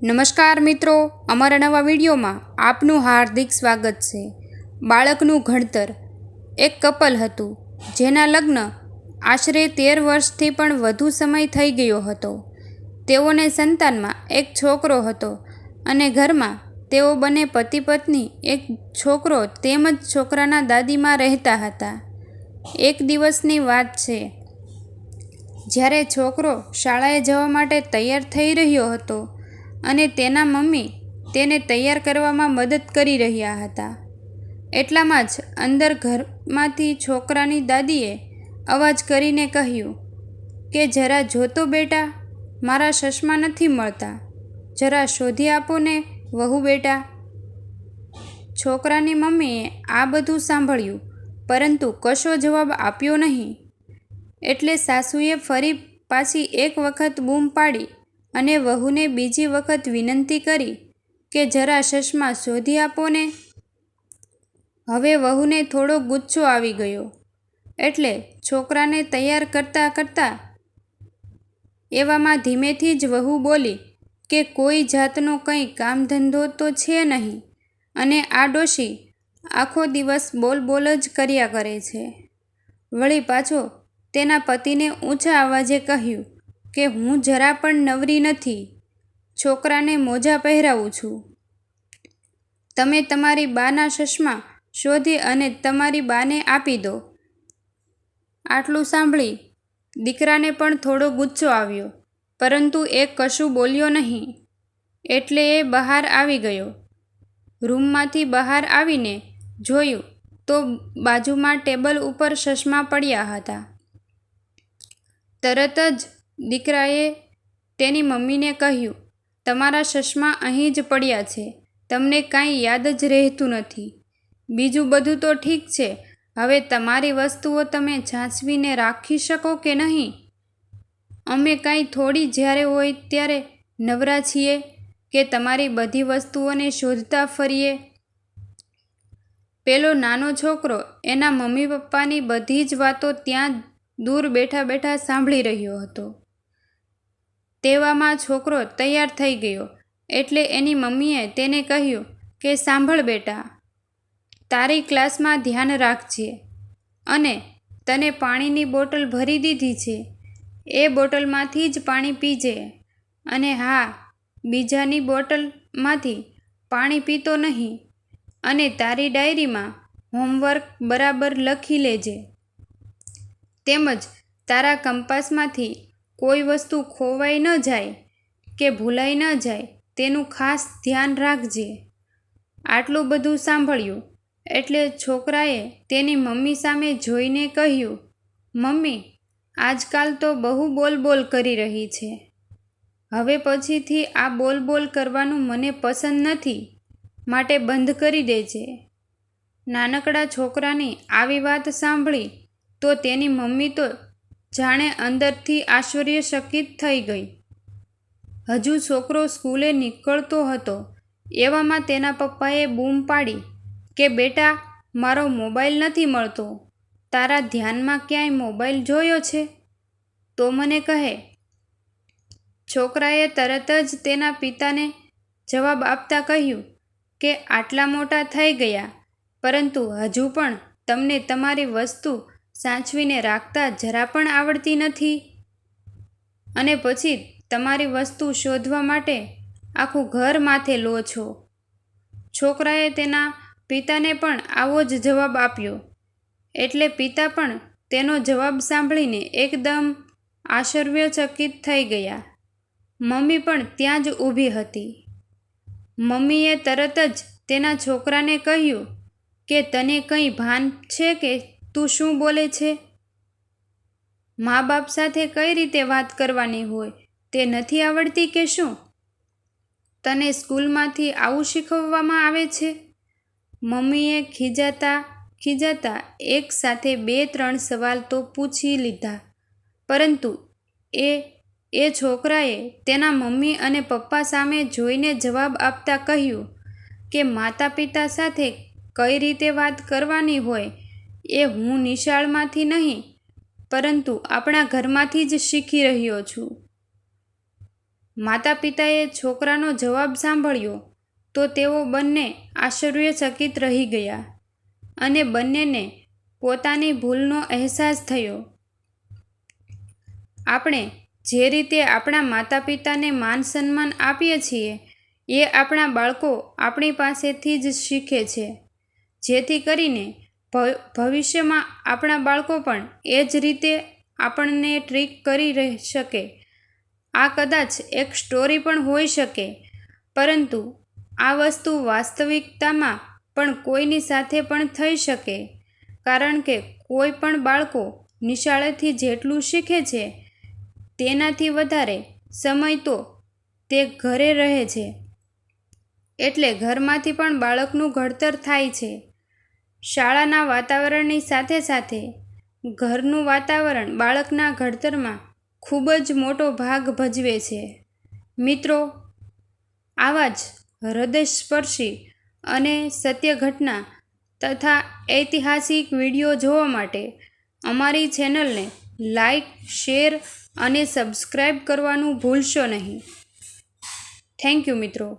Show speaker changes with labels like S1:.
S1: નમસ્કાર મિત્રો, અમારા નવા વિડીયોમાં આપનું હાર્દિક સ્વાગત છે। બાળકનું ઘડતર। એક કપલ હતું જેના લગ્ન આશરે 13 વર્ષથી પણ વધુ સમય થઈ ગયો હતો। તેઓને સંતાનમાં એક છોકરો હતો અને ઘરમાં તેઓ બંને પતિ પત્ની એક છોકરો તેમજ છોકરાના દાદીમાં રહેતા હતા। એક દિવસની વાત છે, જ્યારે છોકરો શાળાએ જવા માટે તૈયાર થઈ રહ્યો હતો અને તેના મમ્મી તેને તૈયાર કરવામાં મદદ કરી રહ્યા હતા। એટલામાં જ અંદર ઘરમાંથી છોકરાની દાદીએ અવાજ કરીને કહ્યું કે જરા જોતો બેટા, મારા ચશ્મા નથી મળતા, જરા શોધી આપો ને વહુ બેટા। છોકરાની મમ્મીએ આ બધું સાંભળ્યું પરંતુ કશો જવાબ આપ્યો નહીં। એટલે સાસુએ ફરી પાછી એક વખત બૂમ પાડી અને વહુને બીજી વખત વિનંતી કરી કે જરા ચશ્મા શોધી આપો ને। હવે વહુને થોડો ગુસ્સો આવી ગયો, એટલે છોકરાને તૈયાર કરતાં કરતાં એવામાં ધીમેથી જ વહુ બોલી કે કોઈ જાતનો કંઈ કામ ધંધો તો છે નહીં અને આ ડોશી આખો દિવસ બોલ બોલ જ કર્યા કરે છે। વળી પાછો તેના પતિને ઊંચા અવાજે કહ્યું કે હું જરા પણ નવરી નથી, છોકરાને મોજા પહેરાવું છું। તમે તમારી બાના ચશ્મા શોધી અને તમારી બાને આપી દો। આટલું સાંભળી દીકરાને પણ થોડો ગુસ્સો આવ્યો, પરંતુ એ કશું બોલ્યો નહીં। એટલે એ બહાર આવી ગયો। રૂમમાંથી બહાર આવીને જોયું તો બાજુમાં ટેબલ ઉપર ચશ્મા પડ્યા હતા। તરત જ દીકરાએ તેની મમ્મીને કહ્યું, તમારા ચશ્મા અહીં જ પડ્યા છે, તમને કાંઈ યાદ જ રહેતું નથી। બીજું બધું તો ઠીક છે, હવે તમારી વસ્તુઓ તમે સાચવીને રાખી શકો કે નહીં? અમે કાંઈ થોડી જ્યારે હોય ત્યારે નવરા છીએ કે તમારી બધી વસ્તુઓને શોધતા ફરીએ। પેલો નાનો છોકરો એના મમ્મી પપ્પાની બધી જ વાતો ત્યાં દૂર બેઠા બેઠા સાંભળી રહ્યો હતો। તેવામાં છોકરો તૈયાર થઈ ગયો એટલે એની મમ્મીએ તેને કહ્યું કે સાંભળ બેટા, તારી ક્લાસમાં ધ્યાન રાખજે અને તને પાણીની બોટલ ભરી દીધી છે, એ બોટલમાંથી જ પાણી પીજે અને હા, બીજાની બોટલમાંથી પાણી પીતો નહીં અને તારી ડાયરીમાં હોમવર્ક બરાબર લખી લેજે। તેમજ તારા કંપાસમાંથી કોઈ વસ્તુ ખોવાઈ ન જાય કે ભૂલાઈ ન જાય તેનું ખાસ ધ્યાન રાખજે। આટલું બધું સાંભળ્યું એટલે છોકરાએ તેની મમ્મી સામે જોઈને કહ્યું, મમ્મી, આજકાલ તો બહુ બોલ બોલ કરી રહી છે, હવે પછીથી આ બોલ બોલ કરવાનું મને પસંદ નથી, માટે બંધ કરી દેજે। નાનકડા છોકરાની આવી વાત સાંભળી તો તેની મમ્મી તો જાણે અંદરથી આશ્ચર્યચકિત થઈ ગઈ। હજુ છોકરો સ્કૂલે નીકળતો હતો એવામાં તેના પપ્પાએ બૂમ પાડી કે બેટા, મારો મોબાઈલ નથી મળતો, તારા ધ્યાનમાં ક્યાંય મોબાઈલ જોયો છે તો મને કહે। છોકરાએ તરત જ તેના પિતાને જવાબ આપતા કહ્યું કે આટલા મોટા થઈ ગયા પરંતુ હજુ પણ તમને તમારી વસ્તુ સાચવીને રાખતા જરા પણ આવડતી નથી અને પછી તમારી વસ્તુ શોધવા માટે આખું ઘર માથે લો છો। છોકરાએ તેના પિતાને પણ આવો જ જવાબ આપ્યો એટલે પિતા પણ તેનો જવાબ સાંભળીને એકદમ આશ્ચર્યચકિત થઈ ગયા। મમ્મી પણ ત્યાં જ ઊભી હતી। મમ્મીએ તરત જ તેના છોકરાને કહ્યું કે તને કંઈ ભાન છે કે તું શું બોલે છે? મા બાપ સાથે કઈ રીતે વાત કરવાની હોય તે નથી આવડતી કે શું? તને સ્કૂલમાંથી આવું શીખવવામાં આવે છે? મમ્મીએ ખીજાતા એક સાથે 2-3 સવાલ તો પૂછી લીધા, પરંતુ એ છોકરાએ તેના મમ્મી અને પપ્પા સામે જોઈને જવાબ આપતા કહ્યું કે માતા પિતા સાથે કઈ રીતે વાત કરવાની હોય એ હું નિશાળમાંથી નહીં પરંતુ આપણા ઘરમાંથી જ શીખી રહ્યો છું। માતા પિતાએ છોકરાનો જવાબ સાંભળ્યો તો તેઓ બંને આશ્ચર્યચકિત રહી ગયા અને બંનેને પોતાની ભૂલનો અહેસાસ થયો. આપણે જે રીતે આપણા માતા પિતાને માન સન્માન આપીએ છીએ એ આપણા બાળકો આપણી પાસેથી જ શીખે છે, જેથી કરીને ભવિષ્યમાં આપણા બાળકો પણ એ જ રીતે આપણને ટ્રીટ કરી શકે. આ કદાચ એક સ્ટોરી પણ હોઈ શકે, પરંતુ આ વસ્તુ વાસ્તવિકતામાં પણ કોઈની સાથે પણ થઈ શકે, કારણ કે કોઈ પણ બાળકો નિશાળેથી જેટલું શીખે છે તેનાથી વધારે સમય તો તે ઘરે રહે છે. એટલે ઘરમાંથી પણ બાળકનું ઘડતર થાય છે. શાળાના વાતાવરણની સાથે સાથે ઘરનું વાતાવરણ બાળકના ઘડતરમાં ખૂબ જ મોટો ભાગ ભજવે છે. મિત્રો, આવા જ હૃદયસ્પર્શી અને સત્ય ઘટના તથા ઐતિહાસિક વિડીયો જોવા માટે અમારી ચેનલને લાઈક, શેર અને સબસ્ક્રાઈબ કરવાનું ભૂલશો નહીં. થેન્ક યુ મિત્રો.